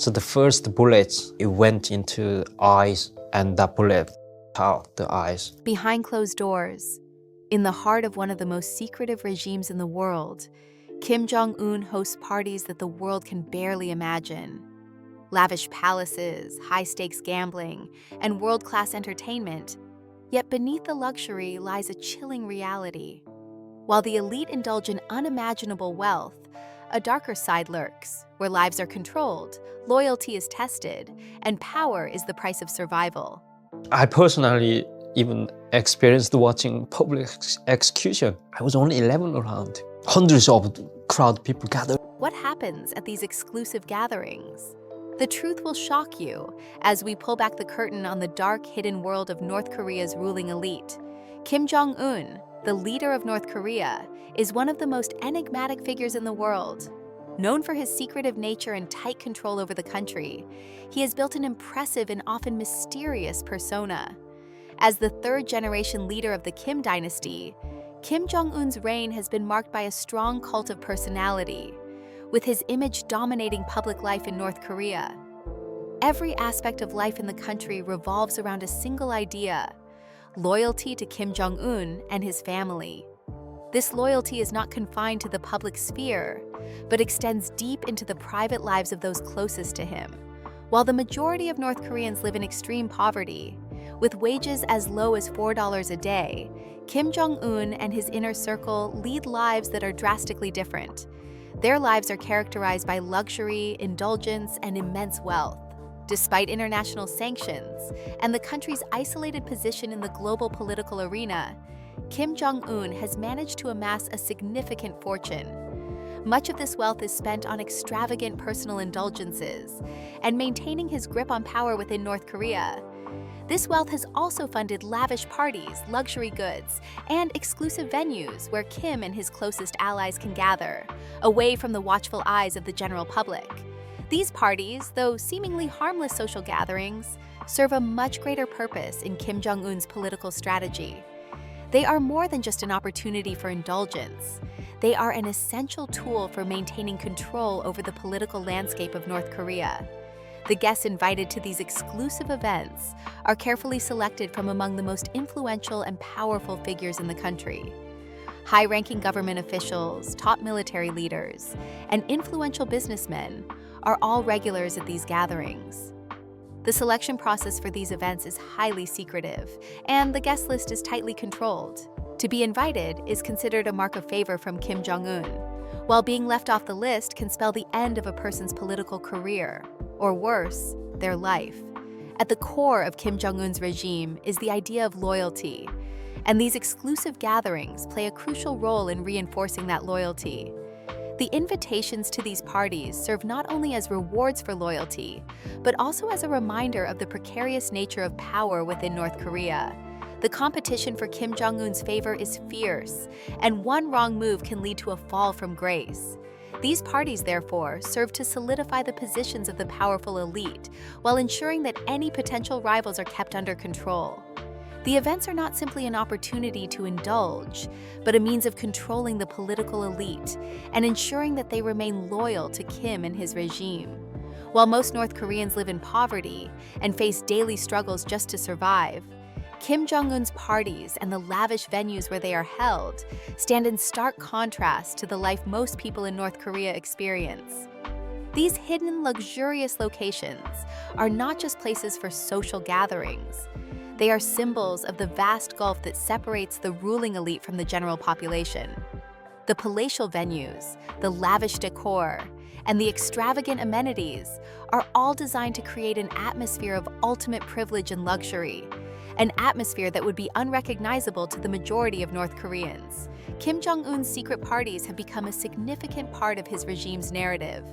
So the first bullet, it went into eyes, and that bullet out the eyes. Behind closed doors, in the heart of one of the most secretive regimes in the world, Kim Jong-un hosts parties that the world can barely imagine. Lavish palaces, high-stakes gambling, and world-class entertainment. Yet beneath the luxury lies a chilling reality. While the elite indulge in unimaginable wealth, a darker side lurks, where lives are controlled, loyalty is tested, and power is the price of survival. I personally even experienced watching public execution. I was only 11 around. Hundreds of crowd people gathered. What happens at these exclusive gatherings? The truth will shock you as we pull back the curtain on the dark, hidden world of North Korea's ruling elite. Kim Jong-un, the leader of North Korea, is one of the most enigmatic figures in the world. Known for his secretive nature and tight control over the country, he has built an impressive and often mysterious persona. As the third-generation leader of the Kim dynasty, Kim Jong-un's reign has been marked by a strong cult of personality, with his image dominating public life in North Korea. Every aspect of life in the country revolves around a single idea: loyalty to Kim Jong-un and his family. This loyalty is not confined to the public sphere, but extends deep into the private lives of those closest to him. While the majority of North Koreans live in extreme poverty, with wages as low as $4 a day, Kim Jong-un and his inner circle lead lives that are drastically different. Their lives are characterized by luxury, indulgence, and immense wealth. Despite international sanctions and the country's isolated position in the global political arena, Kim Jong-un has managed to amass a significant fortune. Much of this wealth is spent on extravagant personal indulgences and maintaining his grip on power within North Korea. This wealth has also funded lavish parties, luxury goods, and exclusive venues where Kim and his closest allies can gather, away from the watchful eyes of the general public. These parties, though seemingly harmless social gatherings, serve a much greater purpose in Kim Jong-un's political strategy. They are more than just an opportunity for indulgence. They are an essential tool for maintaining control over the political landscape of North Korea. The guests invited to these exclusive events are carefully selected from among the most influential and powerful figures in the country. High-ranking government officials, top military leaders, and influential businessmen are all regulars at these gatherings. The selection process for these events is highly secretive, and the guest list is tightly controlled. To be invited is considered a mark of favor from Kim Jong-un, while being left off the list can spell the end of a person's political career, or worse, their life. At the core of Kim Jong-un's regime is the idea of loyalty, and these exclusive gatherings play a crucial role in reinforcing that loyalty. The invitations to these parties serve not only as rewards for loyalty, but also as a reminder of the precarious nature of power within North Korea. The competition for Kim Jong-un's favor is fierce, and one wrong move can lead to a fall from grace. These parties, therefore, serve to solidify the positions of the powerful elite, while ensuring that any potential rivals are kept under control. The events are not simply an opportunity to indulge, but a means of controlling the political elite and ensuring that they remain loyal to Kim and his regime. While most North Koreans live in poverty and face daily struggles just to survive, Kim Jong-un's parties and the lavish venues where they are held stand in stark contrast to the life most people in North Korea experience. These hidden, luxurious locations are not just places for social gatherings. They are symbols of the vast gulf that separates the ruling elite from the general population. The palatial venues, the lavish decor, and the extravagant amenities are all designed to create an atmosphere of ultimate privilege and luxury, an atmosphere that would be unrecognizable to the majority of North Koreans. Kim Jong-un's secret parties have become a significant part of his regime's narrative.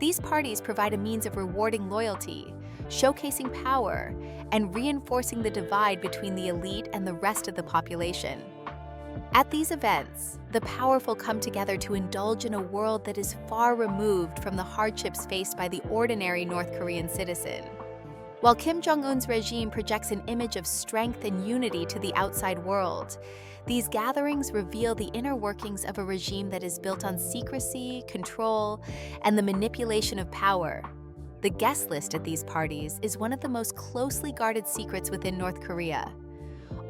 These parties provide a means of rewarding loyalty, showcasing power, and reinforcing the divide between the elite and the rest of the population. At these events, the powerful come together to indulge in a world that is far removed from the hardships faced by the ordinary North Korean citizen. While Kim Jong-un's regime projects an image of strength and unity to the outside world, these gatherings reveal the inner workings of a regime that is built on secrecy, control, and the manipulation of power. The guest list at these parties is one of the most closely guarded secrets within North Korea.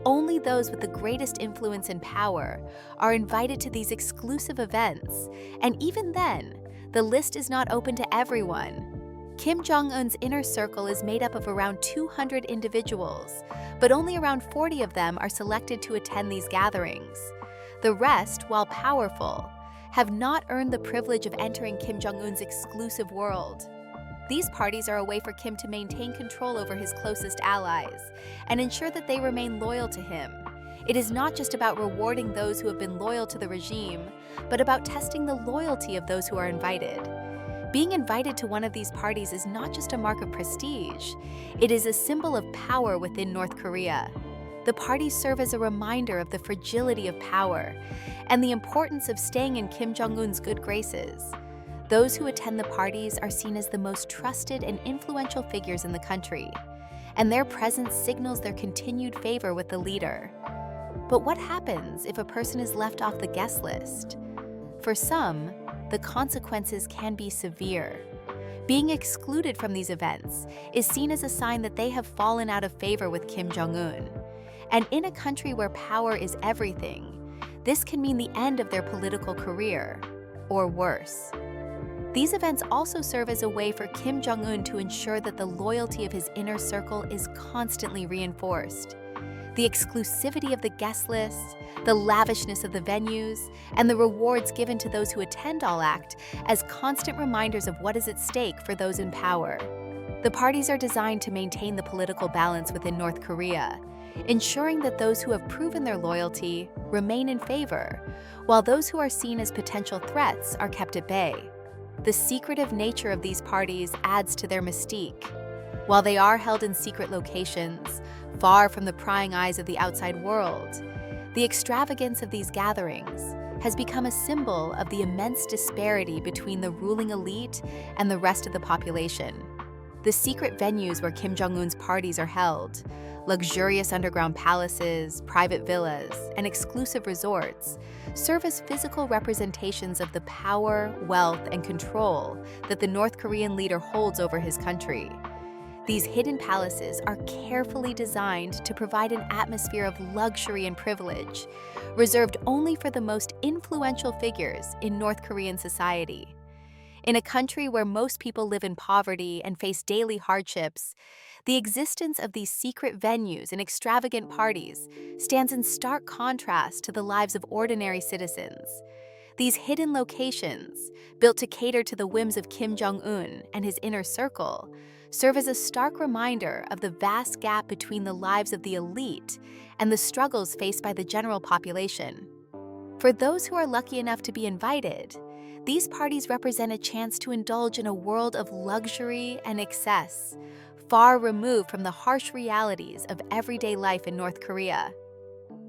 Only those with the greatest influence and power are invited to these exclusive events, and even then, the list is not open to everyone. Kim Jong-un's inner circle is made up of around 200 individuals, but only around 40 of them are selected to attend these gatherings. The rest, while powerful, have not earned the privilege of entering Kim Jong-un's exclusive world. These parties are a way for Kim to maintain control over his closest allies and ensure that they remain loyal to him. It is not just about rewarding those who have been loyal to the regime, but about testing the loyalty of those who are invited. Being invited to one of these parties is not just a mark of prestige, it is a symbol of power within North Korea. The parties serve as a reminder of the fragility of power and the importance of staying in Kim Jong-un's good graces. Those who attend the parties are seen as the most trusted and influential figures in the country, and their presence signals their continued favor with the leader. But what happens if a person is left off the guest list? For some, the consequences can be severe. Being excluded from these events is seen as a sign that they have fallen out of favor with Kim Jong-un. And in a country where power is everything, this can mean the end of their political career, or worse. These events also serve as a way for Kim Jong-un to ensure that the loyalty of his inner circle is constantly reinforced. The exclusivity of the guest lists, the lavishness of the venues, and the rewards given to those who attend all act as constant reminders of what is at stake for those in power. The parties are designed to maintain the political balance within North Korea, ensuring that those who have proven their loyalty remain in favor, while those who are seen as potential threats are kept at bay. The secretive nature of these parties adds to their mystique. While they are held in secret locations, far from the prying eyes of the outside world, the extravagance of these gatherings has become a symbol of the immense disparity between the ruling elite and the rest of the population. The secret venues where Kim Jong-un's parties are held, luxurious underground palaces, private villas, and exclusive resorts, serve as physical representations of the power, wealth, and control that the North Korean leader holds over his country. These hidden palaces are carefully designed to provide an atmosphere of luxury and privilege, reserved only for the most influential figures in North Korean society. In a country where most people live in poverty and face daily hardships, the existence of these secret venues and extravagant parties stands in stark contrast to the lives of ordinary citizens. These hidden locations, built to cater to the whims of Kim Jong-un and his inner circle, serve as a stark reminder of the vast gap between the lives of the elite and the struggles faced by the general population. For those who are lucky enough to be invited, these parties represent a chance to indulge in a world of luxury and excess, far removed from the harsh realities of everyday life in North Korea.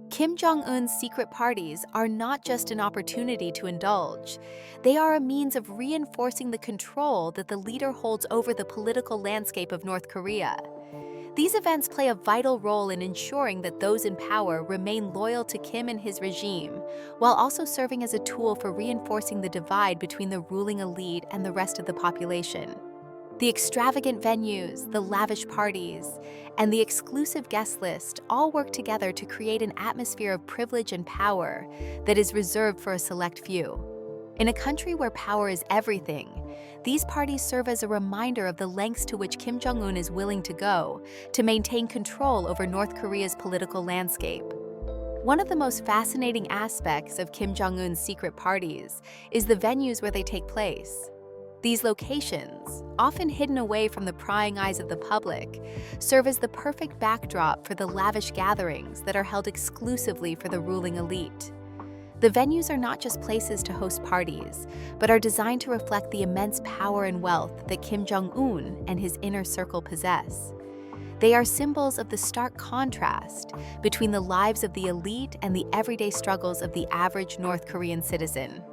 Kim Jong-un's secret parties are not just an opportunity to indulge, they are a means of reinforcing the control that the leader holds over the political landscape of North Korea. These events play a vital role in ensuring that those in power remain loyal to Kim and his regime, while also serving as a tool for reinforcing the divide between the ruling elite and the rest of the population. The extravagant venues, the lavish parties, and the exclusive guest list all work together to create an atmosphere of privilege and power that is reserved for a select few. In a country where power is everything, these parties serve as a reminder of the lengths to which Kim Jong-un is willing to go to maintain control over North Korea's political landscape. One of the most fascinating aspects of Kim Jong-un's secret parties is the venues where they take place. These locations, often hidden away from the prying eyes of the public, serve as the perfect backdrop for the lavish gatherings that are held exclusively for the ruling elite. The venues are not just places to host parties, but are designed to reflect the immense power and wealth that Kim Jong-un and his inner circle possess. They are symbols of the stark contrast between the lives of the elite and the everyday struggles of the average North Korean citizen.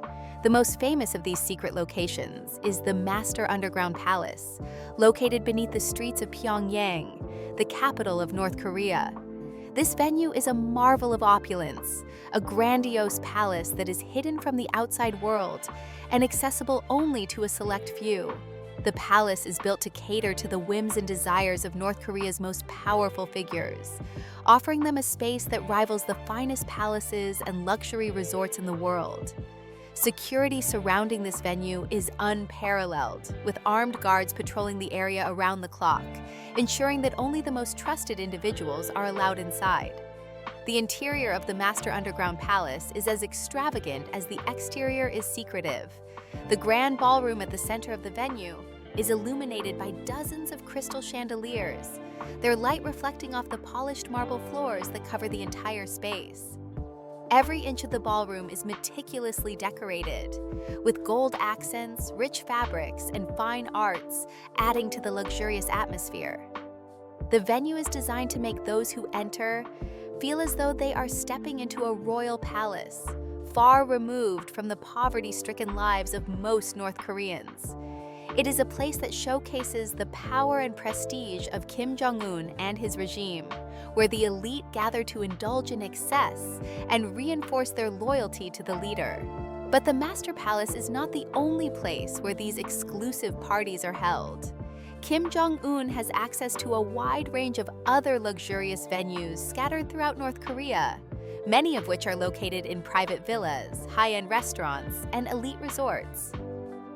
The most famous of these secret locations is the Master Underground Palace, located beneath the streets of Pyongyang, the capital of North Korea. This venue is a marvel of opulence, a grandiose palace that is hidden from the outside world and accessible only to a select few. The palace is built to cater to the whims and desires of North Korea's most powerful figures, offering them a space that rivals the finest palaces and luxury resorts in the world. Security surrounding this venue is unparalleled, with armed guards patrolling the area around the clock, ensuring that only the most trusted individuals are allowed inside. The interior of the Master Underground Palace is as extravagant as the exterior is secretive. The grand ballroom at the center of the venue is illuminated by dozens of crystal chandeliers, their light reflecting off the polished marble floors that cover the entire space. Every inch of the ballroom is meticulously decorated, with gold accents, rich fabrics, and fine arts adding to the luxurious atmosphere. The venue is designed to make those who enter feel as though they are stepping into a royal palace, far removed from the poverty-stricken lives of most North Koreans. It is a place that showcases the power and prestige of Kim Jong-un and his regime, where the elite gather to indulge in excess and reinforce their loyalty to the leader. But the Master Palace is not the only place where these exclusive parties are held. Kim Jong-un has access to a wide range of other luxurious venues scattered throughout North Korea, many of which are located in private villas, high-end restaurants, and elite resorts.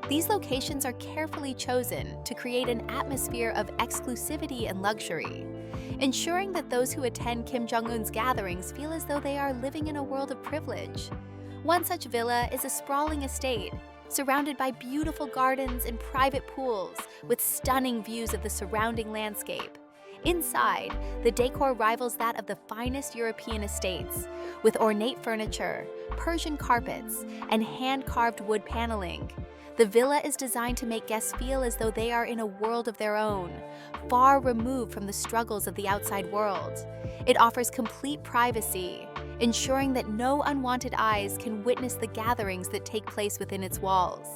These locations are carefully chosen to create an atmosphere of exclusivity and luxury, ensuring that those who attend Kim Jong-un's gatherings feel as though they are living in a world of privilege. One such villa is a sprawling estate, surrounded by beautiful gardens and private pools with stunning views of the surrounding landscape. Inside, the decor rivals that of the finest European estates, with ornate furniture, Persian carpets, and hand-carved wood paneling. The villa is designed to make guests feel as though they are in a world of their own, far removed from the struggles of the outside world. It offers complete privacy, ensuring that no unwanted eyes can witness the gatherings that take place within its walls.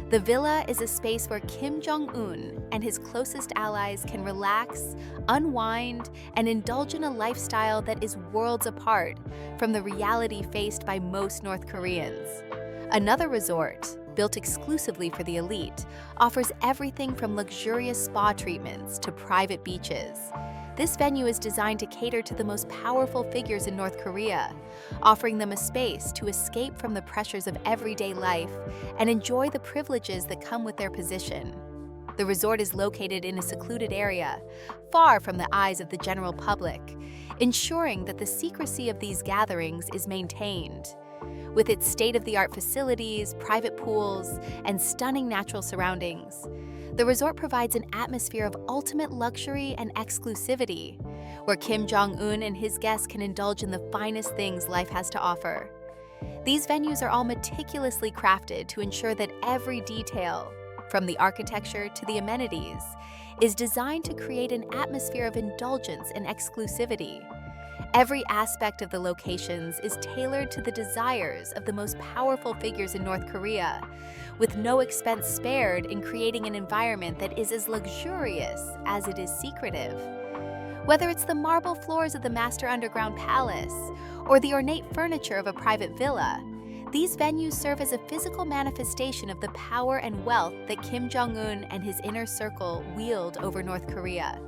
The villa is a space where Kim Jong-un and his closest allies can relax, unwind, and indulge in a lifestyle that is worlds apart from the reality faced by most North Koreans. Another resort, built exclusively for the elite, offers everything from luxurious spa treatments to private beaches. This venue is designed to cater to the most powerful figures in North Korea, offering them a space to escape from the pressures of everyday life and enjoy the privileges that come with their position. The resort is located in a secluded area, far from the eyes of the general public, ensuring that the secrecy of these gatherings is maintained. With its state-of-the-art facilities, private pools, and stunning natural surroundings, the resort provides an atmosphere of ultimate luxury and exclusivity, where Kim Jong-un and his guests can indulge in the finest things life has to offer. These venues are all meticulously crafted to ensure that every detail, from the architecture to the amenities, is designed to create an atmosphere of indulgence and exclusivity. Every aspect of the locations is tailored to the desires of the most powerful figures in North Korea, with no expense spared in creating an environment that is as luxurious as it is secretive. Whether it's the marble floors of the Master Underground Palace or the ornate furniture of a private villa, these venues serve as a physical manifestation of the power and wealth that Kim Jong-un and his inner circle wield over North Korea.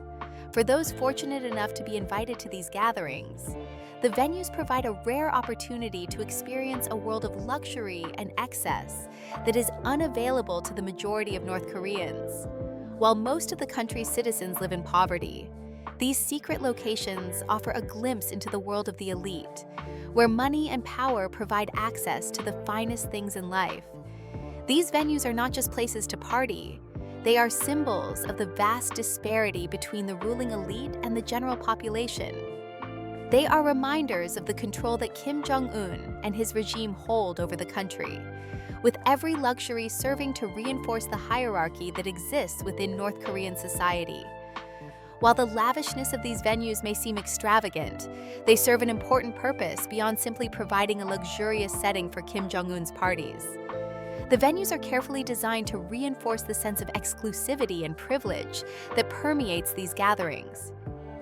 For those fortunate enough to be invited to these gatherings, the venues provide a rare opportunity to experience a world of luxury and excess that is unavailable to the majority of North Koreans. While most of the country's citizens live in poverty, these secret locations offer a glimpse into the world of the elite, where money and power provide access to the finest things in life. These venues are not just places to party. They are symbols of the vast disparity between the ruling elite and the general population. They are reminders of the control that Kim Jong-un and his regime hold over the country, with every luxury serving to reinforce the hierarchy that exists within North Korean society. While the lavishness of these venues may seem extravagant, they serve an important purpose beyond simply providing a luxurious setting for Kim Jong-un's parties. The venues are carefully designed to reinforce the sense of exclusivity and privilege that permeates these gatherings.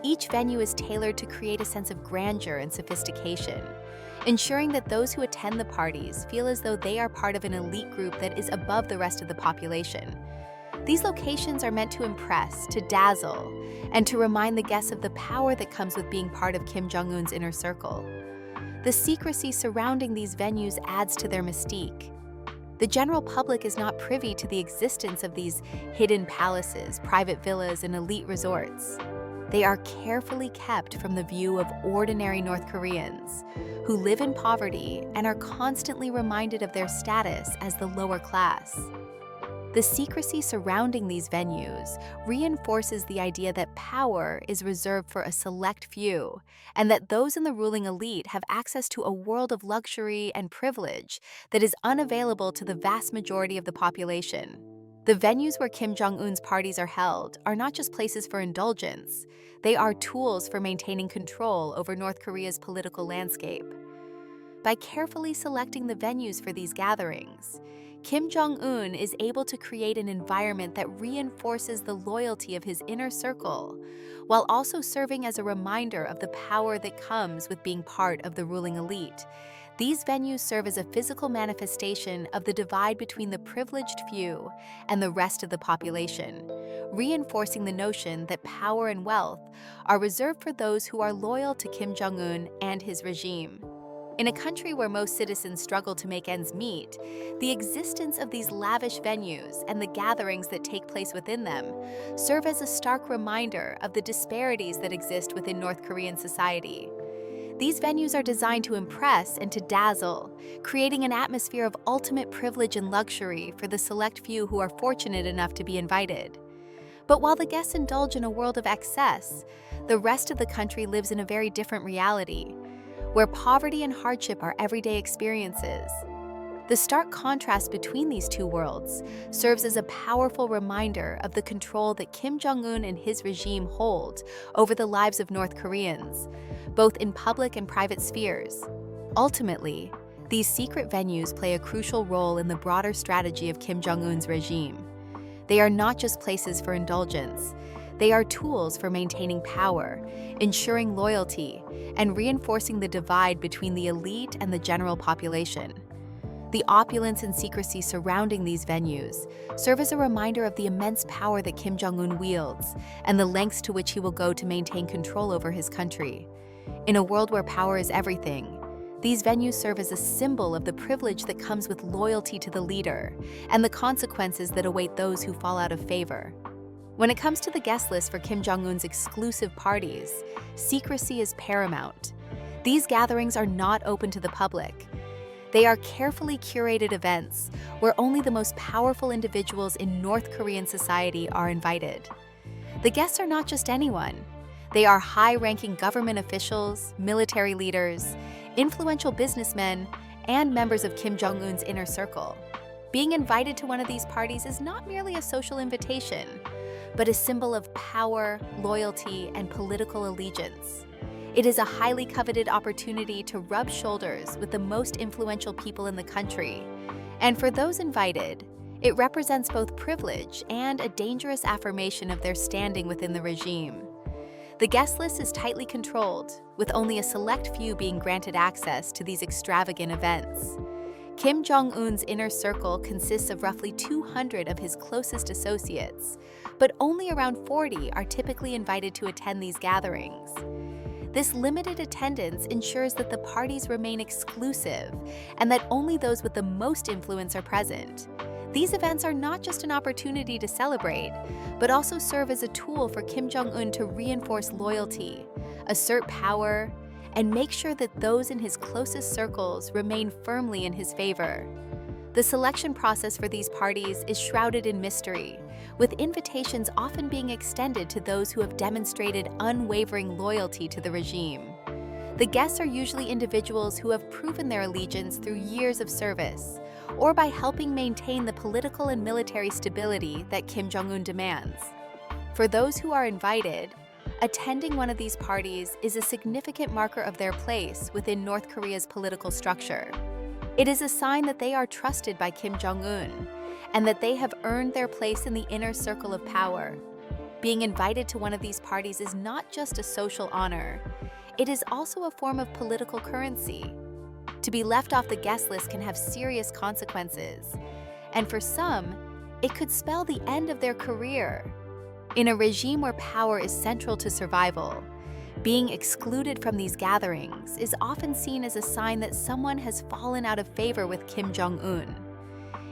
Each venue is tailored to create a sense of grandeur and sophistication, ensuring that those who attend the parties feel as though they are part of an elite group that is above the rest of the population. These locations are meant to impress, to dazzle, and to remind the guests of the power that comes with being part of Kim Jong-un's inner circle. The secrecy surrounding these venues adds to their mystique. The general public is not privy to the existence of these hidden palaces, private villas, and elite resorts. They are carefully kept from the view of ordinary North Koreans who live in poverty and are constantly reminded of their status as the lower class. The secrecy surrounding these venues reinforces the idea that power is reserved for a select few, and that those in the ruling elite have access to a world of luxury and privilege that is unavailable to the vast majority of the population. The venues where Kim Jong-un's parties are held are not just places for indulgence, they are tools for maintaining control over North Korea's political landscape. By carefully selecting the venues for these gatherings, Kim Jong-un is able to create an environment that reinforces the loyalty of his inner circle, while also serving as a reminder of the power that comes with being part of the ruling elite. These venues serve as a physical manifestation of the divide between the privileged few and the rest of the population, reinforcing the notion that power and wealth are reserved for those who are loyal to Kim Jong-un and his regime. In a country where most citizens struggle to make ends meet, the existence of these lavish venues and the gatherings that take place within them serve as a stark reminder of the disparities that exist within North Korean society. These venues are designed to impress and to dazzle, creating an atmosphere of ultimate privilege and luxury for the select few who are fortunate enough to be invited. But while the guests indulge in a world of excess, the rest of the country lives in a very different reality, where poverty and hardship are everyday experiences. The stark contrast between these two worlds serves as a powerful reminder of the control that Kim Jong-un and his regime hold over the lives of North Koreans, both in public and private spheres. Ultimately, these secret venues play a crucial role in the broader strategy of Kim Jong-un's regime. They are not just places for indulgence. They are tools for maintaining power, ensuring loyalty, and reinforcing the divide between the elite and the general population. The opulence and secrecy surrounding these venues serve as a reminder of the immense power that Kim Jong-un wields and the lengths to which he will go to maintain control over his country. In a world where power is everything, these venues serve as a symbol of the privilege that comes with loyalty to the leader and the consequences that await those who fall out of favor. When it comes to the guest list for Kim Jong-un's exclusive parties, secrecy is paramount. These gatherings are not open to the public. They are carefully curated events where only the most powerful individuals in North Korean society are invited. The guests are not just anyone. They are high-ranking government officials, military leaders, influential businessmen, and members of Kim Jong-un's inner circle. Being invited to one of these parties is not merely a social invitation, but a symbol of power, loyalty, and political allegiance. It is a highly coveted opportunity to rub shoulders with the most influential people in the country. And for those invited, it represents both privilege and a dangerous affirmation of their standing within the regime. The guest list is tightly controlled, with only a select few being granted access to these extravagant events. Kim Jong-un's inner circle consists of roughly 200 of his closest associates, but only around 40 are typically invited to attend these gatherings. This limited attendance ensures that the parties remain exclusive and that only those with the most influence are present. These events are not just an opportunity to celebrate, but also serve as a tool for Kim Jong-un to reinforce loyalty, assert power, and make sure that those in his closest circles remain firmly in his favor. The selection process for these parties is shrouded in mystery, with invitations often being extended to those who have demonstrated unwavering loyalty to the regime. The guests are usually individuals who have proven their allegiance through years of service, or by helping maintain the political and military stability that Kim Jong-un demands. For those who are invited, attending one of these parties is a significant marker of their place within North Korea's political structure. It is a sign that they are trusted by Kim Jong-un and that they have earned their place in the inner circle of power. Being invited to one of these parties is not just a social honor, it is also a form of political currency. To be left off the guest list can have serious consequences, and for some, it could spell the end of their career. In a regime where power is central to survival, being excluded from these gatherings is often seen as a sign that someone has fallen out of favor with Kim Jong-un.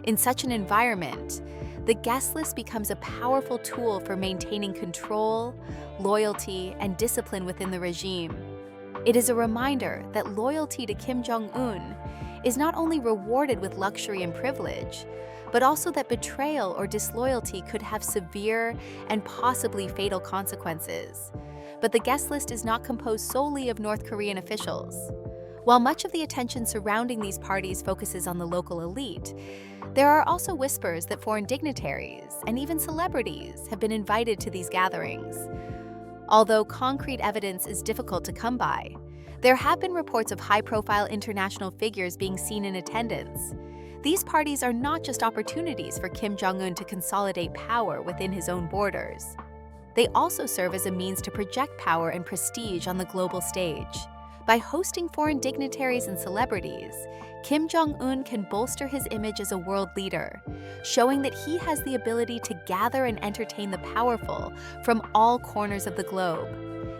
In such an environment, the guest list becomes a powerful tool for maintaining control, loyalty, and discipline within the regime. It is a reminder that loyalty to Kim Jong-un is not only rewarded with luxury and privilege, but also that betrayal or disloyalty could have severe and possibly fatal consequences. But the guest list is not composed solely of North Korean officials. While much of the attention surrounding these parties focuses on the local elite, there are also whispers that foreign dignitaries and even celebrities have been invited to these gatherings. Although concrete evidence is difficult to come by, there have been reports of high-profile international figures being seen in attendance. These parties are not just opportunities for Kim Jong-un to consolidate power within his own borders. They also serve as a means to project power and prestige on the global stage. By hosting foreign dignitaries and celebrities, Kim Jong-un can bolster his image as a world leader, showing that he has the ability to gather and entertain the powerful from all corners of the globe.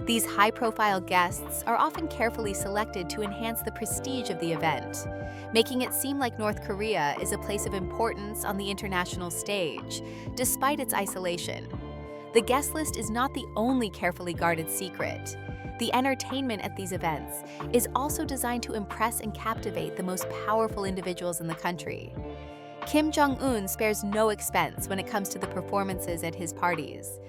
These high-profile guests are often carefully selected to enhance the prestige of the event, making it seem like North Korea is a place of importance on the international stage, despite its isolation. The guest list is not the only carefully guarded secret. The entertainment at these events is also designed to impress and captivate the most powerful individuals in the country. Kim Jong-un spares no expense when it comes to the performances at his parties.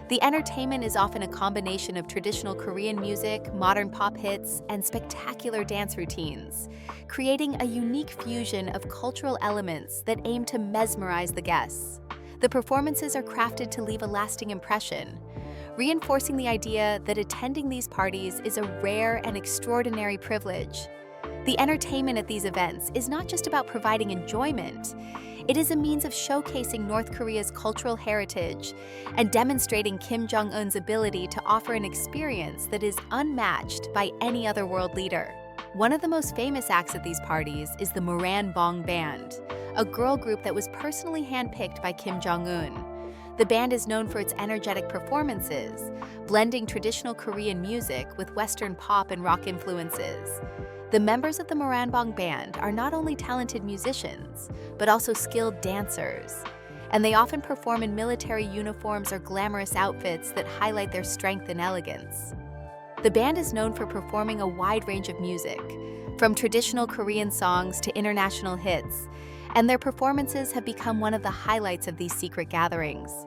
The entertainment is often a combination of traditional Korean music, modern pop hits, and spectacular dance routines, creating a unique fusion of cultural elements that aim to mesmerize the guests. The performances are crafted to leave a lasting impression, reinforcing the idea that attending these parties is a rare and extraordinary privilege. The entertainment at these events is not just about providing enjoyment. It is a means of showcasing North Korea's cultural heritage and demonstrating Kim Jong-un's ability to offer an experience that is unmatched by any other world leader. One of the most famous acts at these parties is the Moranbong Band, a girl group that was personally handpicked by Kim Jong-un. The band is known for its energetic performances, blending traditional Korean music with Western pop and rock influences. The members of the Moranbong Band are not only talented musicians, but also skilled dancers, and they often perform in military uniforms or glamorous outfits that highlight their strength and elegance. The band is known for performing a wide range of music, from traditional Korean songs to international hits, and their performances have become one of the highlights of these secret gatherings.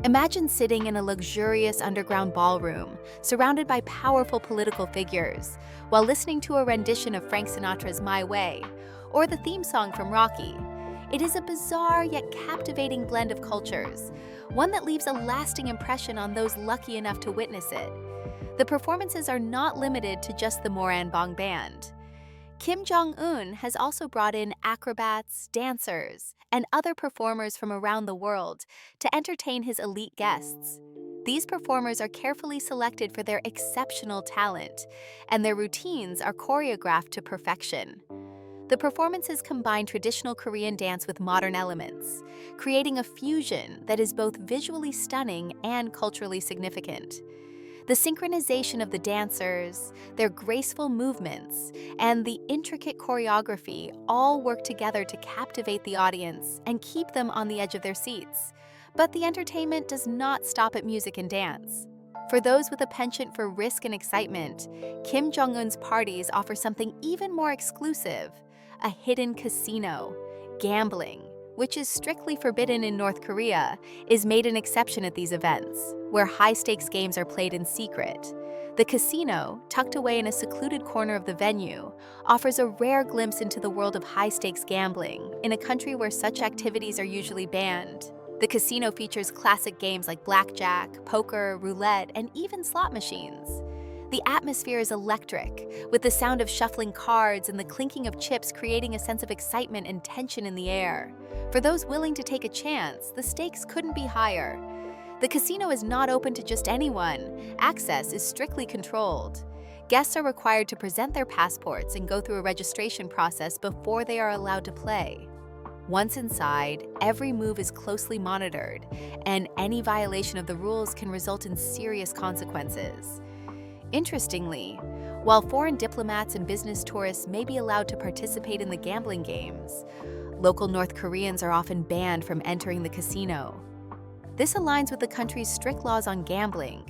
Imagine sitting in a luxurious underground ballroom, surrounded by powerful political figures, while listening to a rendition of Frank Sinatra's My Way, or the theme song from Rocky. It is a bizarre yet captivating blend of cultures, one that leaves a lasting impression on those lucky enough to witness it. The performances are not limited to just the Moranbong Band. Kim Jong-un has also brought in acrobats, dancers, and other performers from around the world to entertain his elite guests. These performers are carefully selected for their exceptional talent, and their routines are choreographed to perfection. The performances combine traditional Korean dance with modern elements, creating a fusion that is both visually stunning and culturally significant. The synchronization of the dancers, their graceful movements, and the intricate choreography all work together to captivate the audience and keep them on the edge of their seats. But the entertainment does not stop at music and dance. For those with a penchant for risk and excitement, Kim Jong-un's parties offer something even more exclusive: a hidden casino. Gambling, which is strictly forbidden in North Korea, is made an exception at these events, where high-stakes games are played in secret. The casino, tucked away in a secluded corner of the venue, offers a rare glimpse into the world of high-stakes gambling in a country where such activities are usually banned. The casino features classic games like blackjack, poker, roulette, and even slot machines. The atmosphere is electric, with the sound of shuffling cards and the clinking of chips creating a sense of excitement and tension in the air. For those willing to take a chance, the stakes couldn't be higher. The casino is not open to just anyone. Access is strictly controlled. Guests are required to present their passports and go through a registration process before they are allowed to play. Once inside, every move is closely monitored, and any violation of the rules can result in serious consequences. Interestingly, while foreign diplomats and business tourists may be allowed to participate in the gambling games, local North Koreans are often banned from entering the casino. This aligns with the country's strict laws on gambling,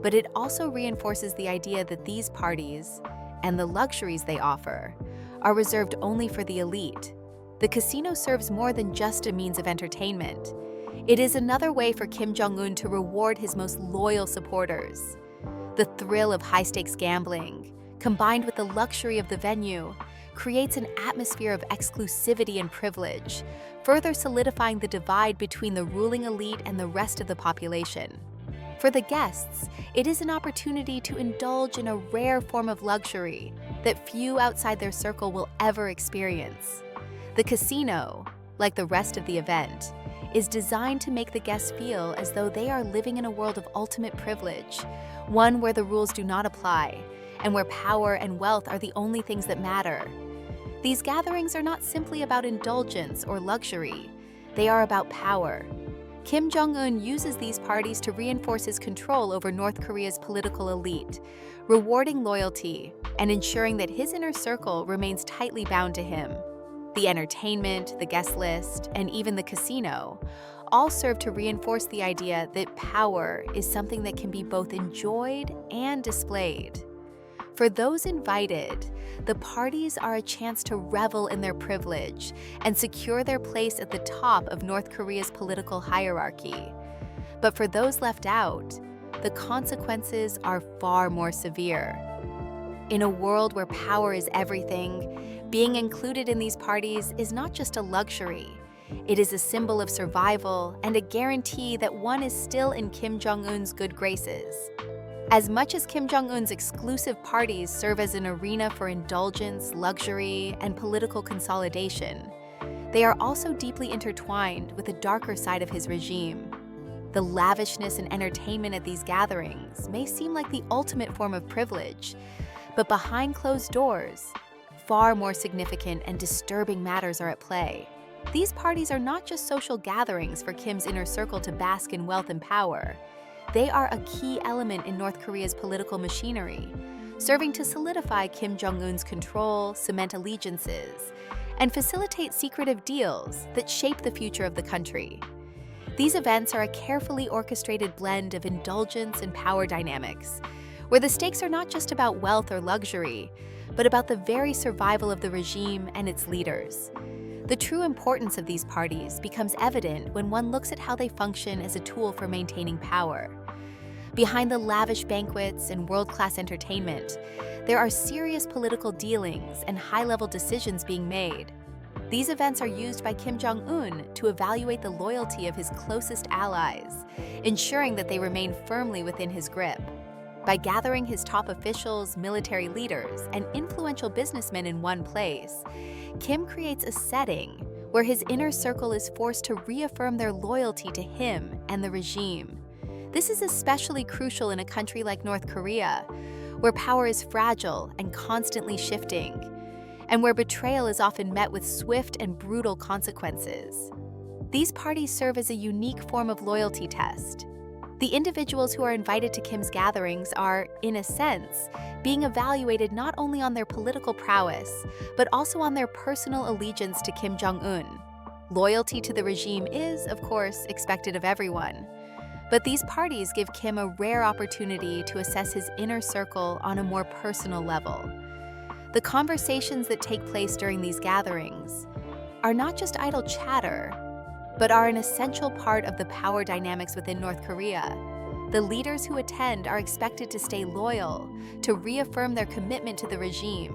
but it also reinforces the idea that these parties, and the luxuries they offer, are reserved only for the elite. The casino serves more than just a means of entertainment. It is another way for Kim Jong-un to reward his most loyal supporters. The thrill of high-stakes gambling, combined with the luxury of the venue, creates an atmosphere of exclusivity and privilege, further solidifying the divide between the ruling elite and the rest of the population. For the guests, it is an opportunity to indulge in a rare form of luxury that few outside their circle will ever experience. The casino, like the rest of the event, is designed to make the guests feel as though they are living in a world of ultimate privilege, one where the rules do not apply, and where power and wealth are the only things that matter. These gatherings are not simply about indulgence or luxury, they are about power. Kim Jong-un uses these parties to reinforce his control over North Korea's political elite, rewarding loyalty and ensuring that his inner circle remains tightly bound to him. The entertainment, the guest list, and even the casino all serve to reinforce the idea that power is something that can be both enjoyed and displayed. For those invited, the parties are a chance to revel in their privilege and secure their place at the top of North Korea's political hierarchy. But for those left out, the consequences are far more severe. In a world where power is everything, being included in these parties is not just a luxury. It is a symbol of survival and a guarantee that one is still in Kim Jong-un's good graces. As much as Kim Jong-un's exclusive parties serve as an arena for indulgence, luxury, and political consolidation, they are also deeply intertwined with the darker side of his regime. The lavishness and entertainment at these gatherings may seem like the ultimate form of privilege, but behind closed doors, far more significant and disturbing matters are at play. These parties are not just social gatherings for Kim's inner circle to bask in wealth and power. They are a key element in North Korea's political machinery, serving to solidify Kim Jong-un's control, cement allegiances, and facilitate secretive deals that shape the future of the country. These events are a carefully orchestrated blend of indulgence and power dynamics, where the stakes are not just about wealth or luxury, but about the very survival of the regime and its leaders. The true importance of these parties becomes evident when one looks at how they function as a tool for maintaining power. Behind the lavish banquets and world-class entertainment, there are serious political dealings and high-level decisions being made. These events are used by Kim Jong-un to evaluate the loyalty of his closest allies, ensuring that they remain firmly within his grip. By gathering his top officials, military leaders, and influential businessmen in one place, Kim creates a setting where his inner circle is forced to reaffirm their loyalty to him and the regime. This is especially crucial in a country like North Korea, where power is fragile and constantly shifting, and where betrayal is often met with swift and brutal consequences. These parties serve as a unique form of loyalty test. The individuals who are invited to Kim's gatherings are, in a sense, being evaluated not only on their political prowess, but also on their personal allegiance to Kim Jong-un. Loyalty to the regime is, of course, expected of everyone. But these parties give Kim a rare opportunity to assess his inner circle on a more personal level. The conversations that take place during these gatherings are not just idle chatter, but are an essential part of the power dynamics within North Korea. The leaders who attend are expected to stay loyal, to reaffirm their commitment to the regime,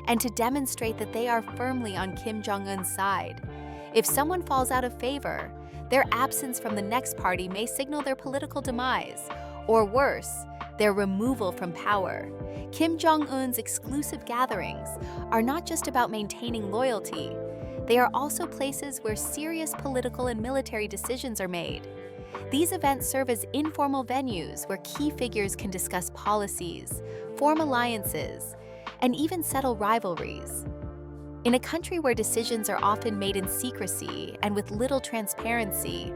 and to demonstrate that they are firmly on Kim Jong-un's side. If someone falls out of favor, their absence from the next party may signal their political demise, or worse, their removal from power. Kim Jong-un's exclusive gatherings are not just about maintaining loyalty, they are also places where serious political and military decisions are made. These events serve as informal venues where key figures can discuss policies, form alliances, and even settle rivalries. In a country where decisions are often made in secrecy and with little transparency,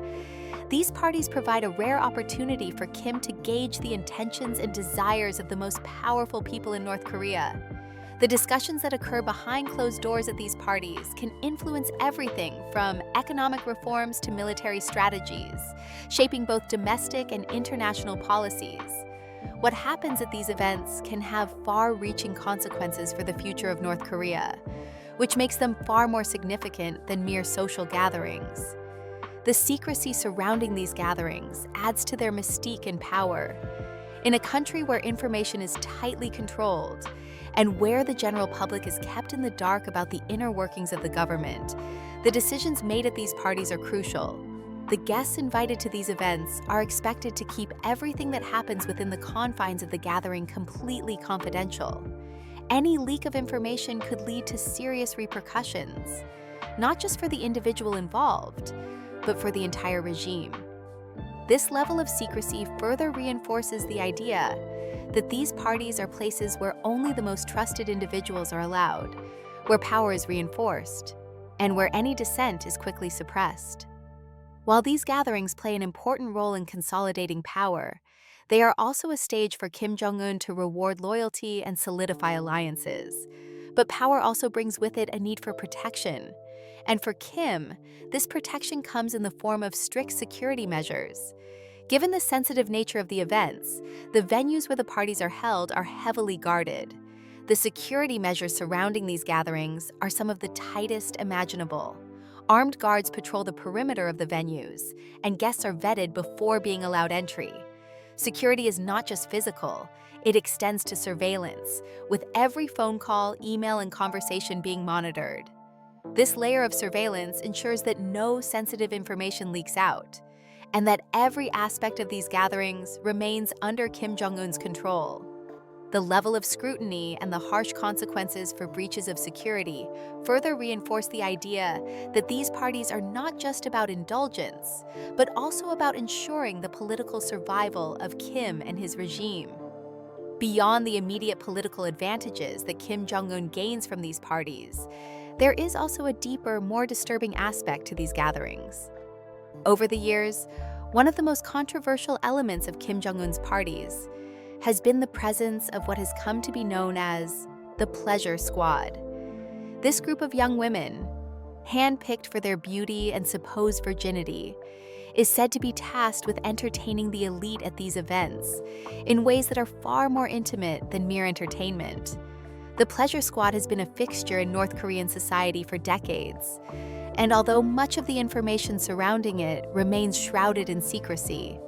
these parties provide a rare opportunity for Kim to gauge the intentions and desires of the most powerful people in North Korea. The discussions that occur behind closed doors at these parties can influence everything from economic reforms to military strategies, shaping both domestic and international policies. What happens at these events can have far-reaching consequences for the future of North Korea, which makes them far more significant than mere social gatherings. The secrecy surrounding these gatherings adds to their mystique and power. In a country where information is tightly controlled and where the general public is kept in the dark about the inner workings of the government, the decisions made at these parties are crucial. The guests invited to these events are expected to keep everything that happens within the confines of the gathering completely confidential. Any leak of information could lead to serious repercussions, not just for the individual involved, but for the entire regime. This level of secrecy further reinforces the idea that these parties are places where only the most trusted individuals are allowed, where power is reinforced, and where any dissent is quickly suppressed. While these gatherings play an important role in consolidating power, they are also a stage for Kim Jong-un to reward loyalty and solidify alliances. But power also brings with it a need for protection. And for Kim, this protection comes in the form of strict security measures. Given the sensitive nature of the events, the venues where the parties are held are heavily guarded. The security measures surrounding these gatherings are some of the tightest imaginable. Armed guards patrol the perimeter of the venues, and guests are vetted before being allowed entry. Security is not just physical, it extends to surveillance, with every phone call, email, and conversation being monitored. This layer of surveillance ensures that no sensitive information leaks out, and that every aspect of these gatherings remains under Kim Jong-un's control. The level of scrutiny and the harsh consequences for breaches of security further reinforce the idea that these parties are not just about indulgence, but also about ensuring the political survival of Kim and his regime. Beyond the immediate political advantages that Kim Jong-un gains from these parties, there is also a deeper, more disturbing aspect to these gatherings. Over the years, one of the most controversial elements of Kim Jong-un's parties has been the presence of what has come to be known as the Pleasure Squad. This group of young women, handpicked for their beauty and supposed virginity, is said to be tasked with entertaining the elite at these events in ways that are far more intimate than mere entertainment. The Pleasure Squad has been a fixture in North Korean society for decades, and although much of the information surrounding it remains shrouded in secrecy,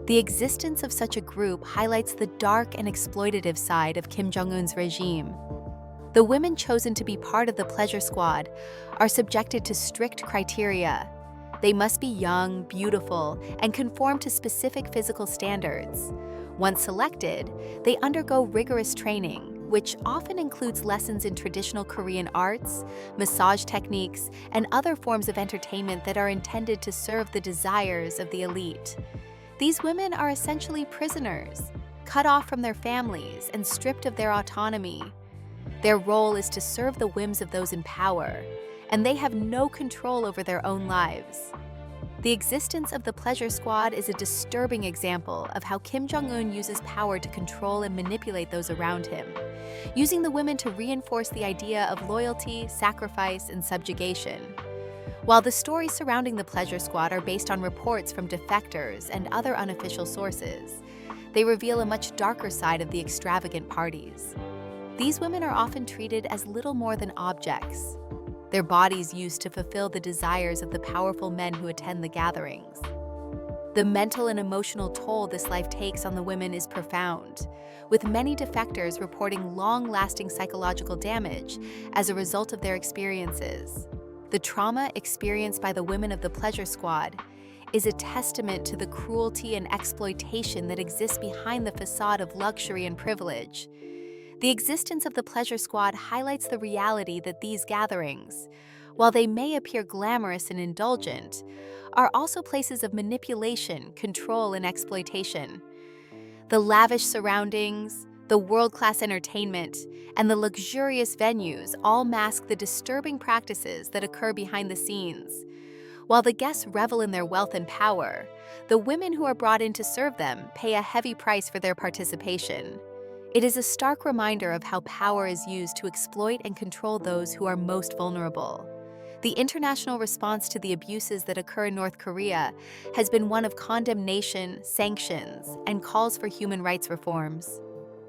the existence of such a group highlights the dark and exploitative side of Kim Jong-un's regime. The women chosen to be part of the Pleasure Squad are subjected to strict criteria. They must be young, beautiful, and conform to specific physical standards. Once selected, they undergo rigorous training, which often includes lessons in traditional Korean arts, massage techniques, and other forms of entertainment that are intended to serve the desires of the elite. These women are essentially prisoners, cut off from their families and stripped of their autonomy. Their role is to serve the whims of those in power, and they have no control over their own lives. The existence of the Pleasure Squad is a disturbing example of how Kim Jong-un uses power to control and manipulate those around him, using the women to reinforce the idea of loyalty, sacrifice, and subjugation. While the stories surrounding the Pleasure Squad are based on reports from defectors and other unofficial sources, they reveal a much darker side of the extravagant parties. These women are often treated as little more than objects, their bodies used to fulfill the desires of the powerful men who attend the gatherings. The mental and emotional toll this life takes on the women is profound, with many defectors reporting long-lasting psychological damage as a result of their experiences. The trauma experienced by the women of the Pleasure Squad is a testament to the cruelty and exploitation that exists behind the facade of luxury and privilege. The existence of the Pleasure Squad highlights the reality that these gatherings, while they may appear glamorous and indulgent, are also places of manipulation, control, and exploitation. The lavish surroundings, The world-class entertainment and the luxurious venues all mask the disturbing practices that occur behind the scenes. While the guests revel in their wealth and power, the women who are brought in to serve them pay a heavy price for their participation. It is a stark reminder of how power is used to exploit and control those who are most vulnerable. The international response to the abuses that occur in North Korea has been one of condemnation, sanctions, and calls for human rights reforms.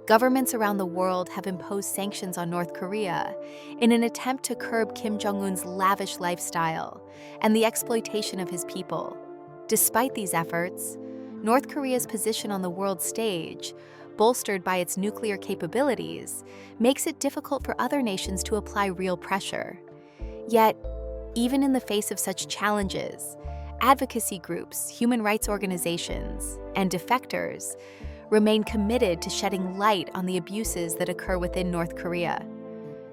Governments around the world have imposed sanctions on North Korea in an attempt to curb Kim Jong-un's lavish lifestyle and the exploitation of his people. Despite these efforts, North Korea's position on the world stage, bolstered by its nuclear capabilities, makes it difficult for other nations to apply real pressure. Yet, even in the face of such challenges, advocacy groups, human rights organizations, and defectors remain committed to shedding light on the abuses that occur within North Korea.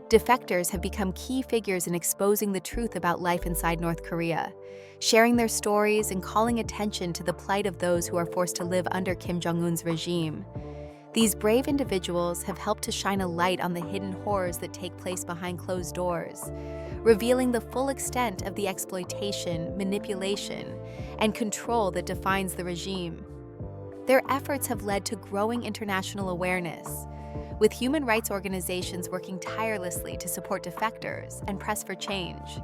Defectors have become key figures in exposing the truth about life inside North Korea, sharing their stories and calling attention to the plight of those who are forced to live under Kim Jong-un's regime. These brave individuals have helped to shine a light on the hidden horrors that take place behind closed doors, revealing the full extent of the exploitation, manipulation, and control that defines the regime. Their efforts have led to growing international awareness, with human rights organizations working tirelessly to support defectors and press for change.